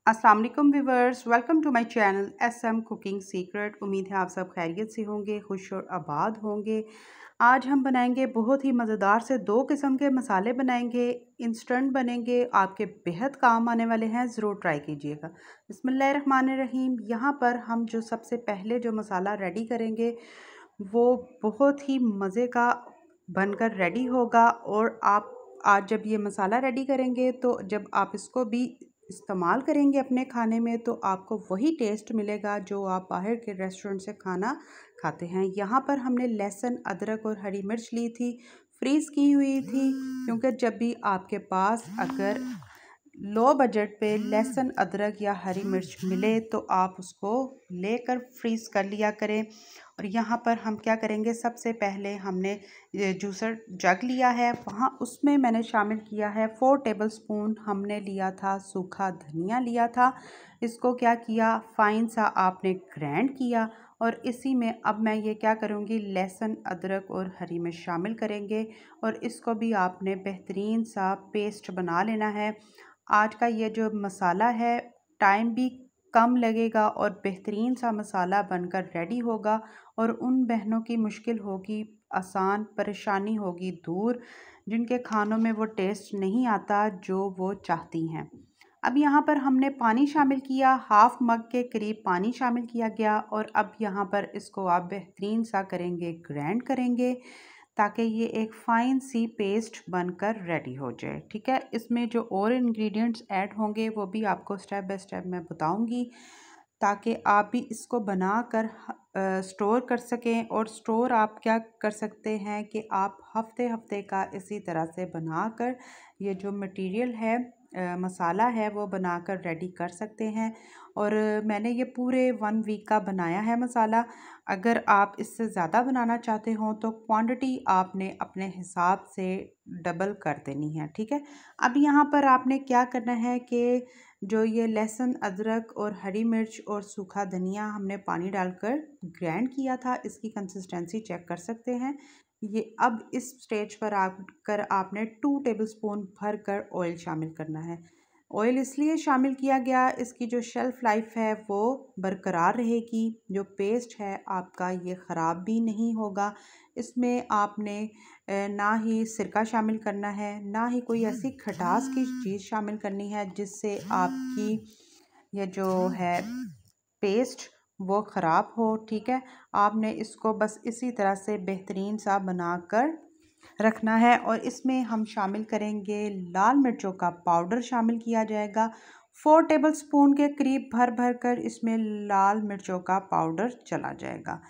अस्सलाम वालेकुम viewers, welcome to my channel SM cooking secret. उम्मीद है आप सब खैरियत से होंगे, खुश और आबाद होंगे। आज हम बनाएंगे बहुत ही मज़ेदार से दो किस्म के मसाले बनाएंगे, इंस्टेंट बनेंगे, आपके बेहद काम आने वाले हैं। ज़रूर ट्राई कीजिएगा। बिस्मिल्लाहिर्रहमानिर्रहीम। यहाँ पर हम जो सबसे पहले जो मसाला रेडी करेंगे वो बहुत ही मज़े का बनकर रेडी होगा। और आप आज जब ये मसाला रेडी करेंगे तो जब आप इसको भी इस्तेमाल करेंगे अपने खाने में तो आपको वही टेस्ट मिलेगा जो आप बाहर के रेस्टोरेंट से खाना खाते हैं। यहाँ पर हमने लहसुन, अदरक और हरी मिर्च ली थी, फ्रीज़ की हुई थी, क्योंकि जब भी आपके पास अगर लो बजट पे लहसुन, अदरक या हरी मिर्च मिले तो आप उसको लेकर फ्रीज़ कर लिया करें। और यहाँ पर हम क्या करेंगे, सबसे पहले हमने जूसर जग लिया है, वहाँ उसमें मैंने शामिल किया है 4 टेबलस्पून हमने लिया था सूखा धनिया लिया था। इसको क्या किया, फ़ाइन सा आपने ग्राइंड किया। और इसी में अब मैं ये क्या करूँगी, लहसुन, अदरक और हरी मिर्च शामिल करेंगे और इसको भी आपने बेहतरीन सा पेस्ट बना लेना है। आज का ये जो मसाला है टाइम भी कम लगेगा और बेहतरीन सा मसाला बनकर रेडी होगा। और उन बहनों की मुश्किल होगी आसान, परेशानी होगी दूर, जिनके खानों में वो टेस्ट नहीं आता जो वो चाहती हैं। अब यहाँ पर हमने पानी शामिल किया, हाफ मग के करीब पानी शामिल किया गया। और अब यहाँ पर इसको आप बेहतरीन सा करेंगे, ग्राइंड करेंगे ताकि ये एक फ़ाइन सी पेस्ट बनकर रेडी हो जाए। ठीक है, इसमें जो और इंग्रेडिएंट्स ऐड होंगे वो भी आपको स्टेप बाय स्टेप मैं बताऊंगी ताकि आप भी इसको बनाकर स्टोर कर सकें। और स्टोर आप क्या कर सकते हैं कि आप हफ्ते हफ्ते का इसी तरह से बनाकर ये जो मटेरियल है, मसाला है, वो बनाकर रेडी कर सकते हैं। और मैंने ये पूरे 1 वीक का बनाया है मसाला। अगर आप इससे ज़्यादा बनाना चाहते हो तो क्वांटिटी आपने अपने हिसाब से डबल कर देनी है। ठीक है, अब यहाँ पर आपने क्या करना है कि जो ये लहसुन, अदरक और हरी मिर्च और सूखा धनिया हमने पानी डालकर ग्राइंड किया था, इसकी कंसिस्टेंसी चेक कर सकते हैं। ये अब इस स्टेज पर आकर आपने 2 टेबलस्पून भर कर ऑयल शामिल करना है। ऑयल इसलिए शामिल किया गया, इसकी जो शेल्फ़ लाइफ है वो बरकरार रहेगी, जो पेस्ट है आपका ये ख़राब भी नहीं होगा। इसमें आपने ना ही सिरका शामिल करना है, ना ही कोई ऐसी खटास की चीज़ शामिल करनी है जिससे आपकी ये जो है पेस्ट वो ख़राब हो। ठीक है, आपने इसको बस इसी तरह से बेहतरीन सा बनाकर रखना है। और इसमें हम शामिल करेंगे लाल मिर्चों का पाउडर शामिल किया जाएगा। 4 टेबलस्पून के करीब भर भर कर इसमें लाल मिर्चों का पाउडर चला जाएगा।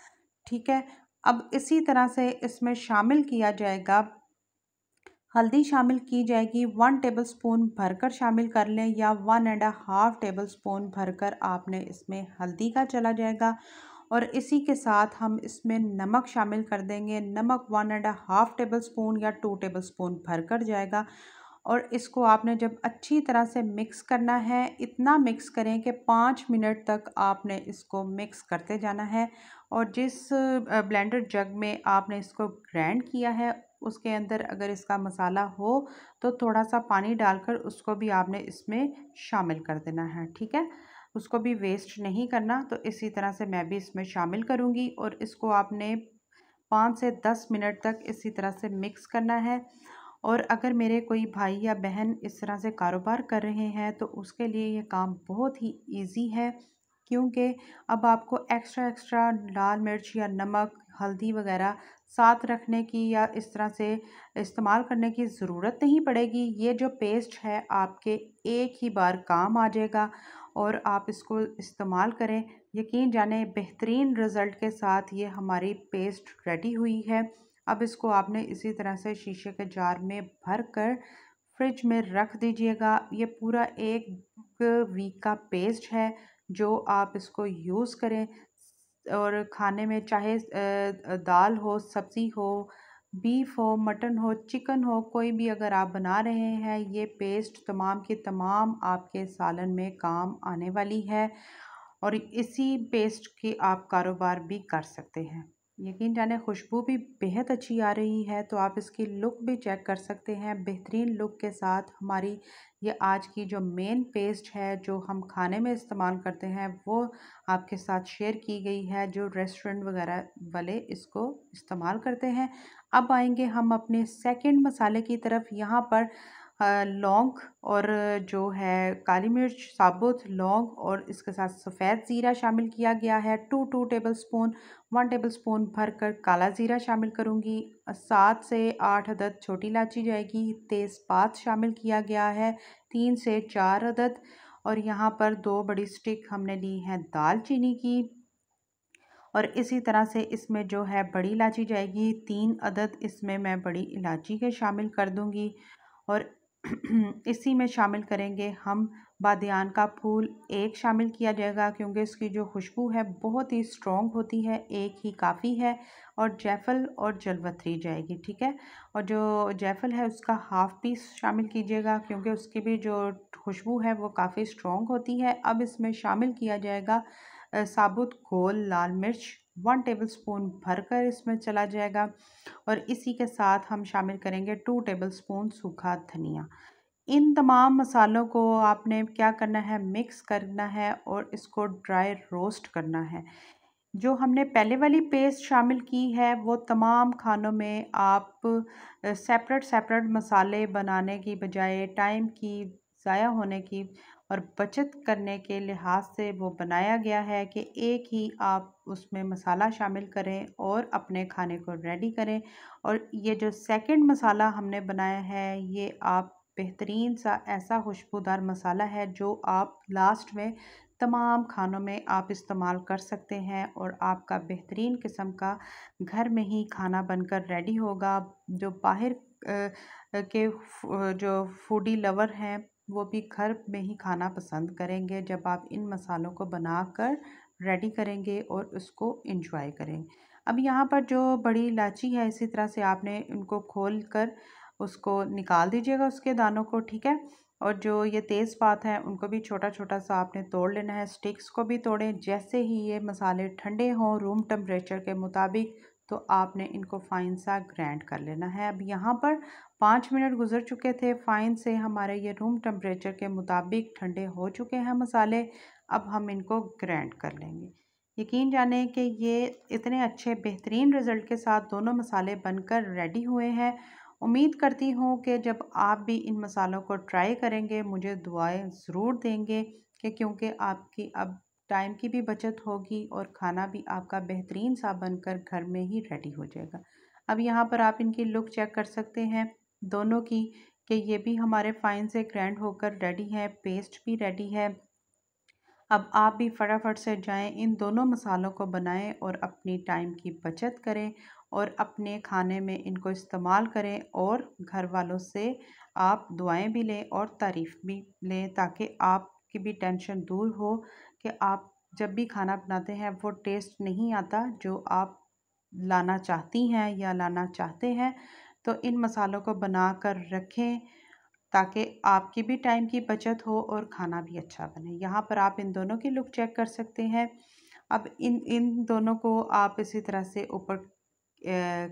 ठीक है, अब इसी तरह से इसमें शामिल किया जाएगा, हल्दी शामिल की जाएगी। 1 टेबलस्पून भरकर शामिल कर लें या 1.5 टेबलस्पून भरकर आपने इसमें हल्दी का चला जाएगा। और इसी के साथ हम इसमें नमक शामिल कर देंगे। नमक 1.5 टेबलस्पून या 2 टेबलस्पून भरकर जाएगा। और इसको आपने जब अच्छी तरह से मिक्स करना है, इतना मिक्स करें कि 5 मिनट तक आपने इसको मिक्स करते जाना है। और जिस ब्लेंडर जग में आपने इसको ग्राइंड किया है उसके अंदर अगर इसका मसाला हो तो थोड़ा सा पानी डालकर उसको भी आपने इसमें शामिल कर देना है। ठीक है, उसको भी वेस्ट नहीं करना। तो इसी तरह से मैं भी इसमें शामिल करूँगी और इसको आपने 5 से 10 मिनट तक इसी तरह से मिक्स करना है। और अगर मेरे कोई भाई या बहन इस तरह से कारोबार कर रहे हैं तो उसके लिए ये काम बहुत ही इजी है, क्योंकि अब आपको एक्स्ट्रा एक्स्ट्रा लाल मिर्च या नमक, हल्दी वगैरह साथ रखने की या इस तरह से इस्तेमाल करने की ज़रूरत नहीं पड़ेगी। ये जो पेस्ट है आपके एक ही बार काम आ जाएगा और आप इसको इस्तेमाल करें, यकीन जाने बेहतरीन रिज़ल्ट के साथ ये हमारी पेस्ट रेडी हुई है। अब इसको आपने इसी तरह से शीशे के जार में भर कर फ्रिज में रख दीजिएगा। ये पूरा 1 वीक का पेस्ट है जो आप इसको यूज़ करें। और खाने में चाहे दाल हो, सब्ज़ी हो, बीफ हो, मटन हो, चिकन हो, कोई भी अगर आप बना रहे हैं ये पेस्ट तमाम की तमाम आपके सालन में काम आने वाली है। और इसी पेस्ट की आप कारोबार भी कर सकते हैं। यकीन जाने खुशबू भी बेहद अच्छी आ रही है, तो आप इसकी लुक भी चेक कर सकते हैं। बेहतरीन लुक के साथ हमारी ये आज की जो मेन पेस्ट है जो हम खाने में इस्तेमाल करते हैं वो आपके साथ शेयर की गई है, जो रेस्टोरेंट वगैरह वाले इसको इस्तेमाल करते हैं। अब आएंगे हम अपने सेकंड मसाले की तरफ। यहाँ पर लौंग और जो है काली मिर्च साबुत, लौंग और इसके साथ सफ़ेद ज़ीरा शामिल किया गया है। 2 टेबलस्पून 1 टेबलस्पून भरकर काला ज़ीरा शामिल करूँगी। 7 से 8 अदद छोटी इलायची जाएगी। तेज़पात शामिल किया गया है 3 से 4 अदद। और यहाँ पर 2 बड़ी स्टिक हमने ली हैं दालचीनी की। और इसी तरह से इसमें जो है बड़ी इलायची जाएगी 3 अदद, इसमें मैं बड़ी इलायची के शामिल कर दूँगी। और इसी में शामिल करेंगे हम बादियान का फूल, 1 शामिल किया जाएगा क्योंकि इसकी जो खुशबू है बहुत ही स्ट्रॉन्ग होती है, 1 ही काफ़ी है। और जायफल और जलवतरी जाएगी, ठीक है। और जो जायफल है उसका हाफ़ पीस शामिल कीजिएगा क्योंकि उसकी भी जो खुशबू है वो काफ़ी स्ट्रॉन्ग होती है। अब इसमें शामिल किया जाएगा साबुत गोल लाल मिर्च, 1 टेबलस्पून भरकर इसमें चला जाएगा। और इसी के साथ हम शामिल करेंगे 2 टेबलस्पून सूखा धनिया। इन तमाम मसालों को आपने क्या करना है, मिक्स करना है और इसको ड्राई रोस्ट करना है। जो हमने पहले वाली पेस्ट शामिल की है वो तमाम खानों में आप सेपरेट सेपरेट मसाले बनाने की बजाय टाइम की ज़ाया होने की और बचत करने के लिहाज से वो बनाया गया है कि एक ही आप उसमें मसाला शामिल करें और अपने खाने को रेडी करें। और ये जो सेकंड मसाला हमने बनाया है ये आप बेहतरीन सा ऐसा खुशबूदार मसाला है जो आप लास्ट में तमाम खानों में आप इस्तेमाल कर सकते हैं और आपका बेहतरीन किस्म का घर में ही खाना बनकर रेडी होगा। जो बाहर के जो फूडी लवर हैं वो भी घर में ही खाना पसंद करेंगे जब आप इन मसालों को बनाकर रेडी करेंगे और उसको एंजॉय करें। अब यहाँ पर जो बड़ी इलायची है इसी तरह से आपने उनको खोल कर उसको निकाल दीजिएगा उसके दानों को, ठीक है। और जो ये तेज़पात हैं उनको भी छोटा छोटा सा आपने तोड़ लेना है, स्टिक्स को भी तोड़ें। जैसे ही ये मसाले ठंडे हों रूम टेम्परेचर के मुताबिक तो आपने इनको फ़ाइन सा ग्राइंड कर लेना है। अब यहाँ पर 5 मिनट गुजर चुके थे फ़ाइन से, हमारे ये रूम टेम्परेचर के मुताबिक ठंडे हो चुके हैं मसाले। अब हम इनको ग्राइंड कर लेंगे। यकीन जाने कि ये इतने अच्छे बेहतरीन रिज़ल्ट के साथ दोनों मसाले बनकर रेडी हुए हैं। उम्मीद करती हूँ कि जब आप भी इन मसालों को ट्राई करेंगे मुझे दुआएं ज़रूर देंगे कि क्योंकि आपकी अब टाइम की भी बचत होगी और खाना भी आपका बेहतरीन सा बनकर घर में ही रेडी हो जाएगा। अब यहाँ पर आप इनकी लुक चेक कर सकते हैं दोनों की कि ये भी हमारे फाइन से ग्राइंड होकर रेडी है, पेस्ट भी रेडी है। अब आप भी फटाफट से जाएं, इन दोनों मसालों को बनाएं और अपनी टाइम की बचत करें और अपने खाने में इनको इस्तेमाल करें और घर वालों से आप दुआएं भी लें और तारीफ़ भी लें ताकि आपकी भी टेंशन दूर हो कि आप जब भी खाना बनाते हैं वो टेस्ट नहीं आता जो आप लाना चाहती हैं या लाना चाहते हैं। तो इन मसालों को बना कर रखें ताकि आपकी भी टाइम की बचत हो और खाना भी अच्छा बने। यहाँ पर आप इन दोनों की लुक चेक कर सकते हैं। अब इन इन दोनों को आप इसी तरह से ऊपर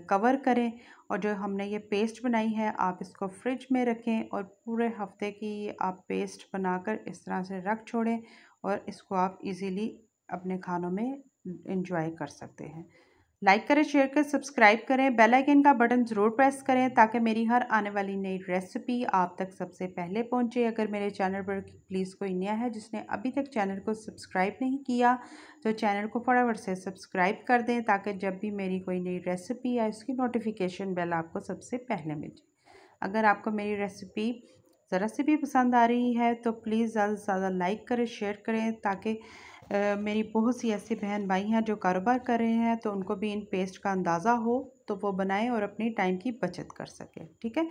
कवर करें और जो हमने ये पेस्ट बनाई है आप इसको फ्रिज में रखें और पूरे हफ्ते की आप पेस्ट बनाकर इस तरह से रख छोड़ें और इसको आप इजीली अपने खानों में इंजॉय कर सकते हैं। लाइक करें, शेयर करें, सब्सक्राइब करें, बेल आइकन का बटन ज़रूर प्रेस करें ताकि मेरी हर आने वाली नई रेसिपी आप तक सबसे पहले पहुंचे। अगर मेरे चैनल पर प्लीज़ कोई नया है जिसने अभी तक चैनल को सब्सक्राइब नहीं किया तो चैनल को फटाफट से सब्सक्राइब कर दें ताकि जब भी मेरी कोई नई रेसिपी आए उसकी नोटिफिकेशन बेल आपको सबसे पहले मिल जाए। अगर आपको मेरी रेसिपी ज़रा सी भी पसंद आ रही है तो प्लीज़ ज़्यादा से ज़्यादा लाइक करें, शेयर करें ताकि मेरी बहुत सी ऐसी बहन भाई हैं जो कारोबार कर रहे हैं तो उनको भी इन पेस्ट का अंदाज़ा हो तो वो बनाएं और अपनी टाइम की बचत कर सकें, ठीक है।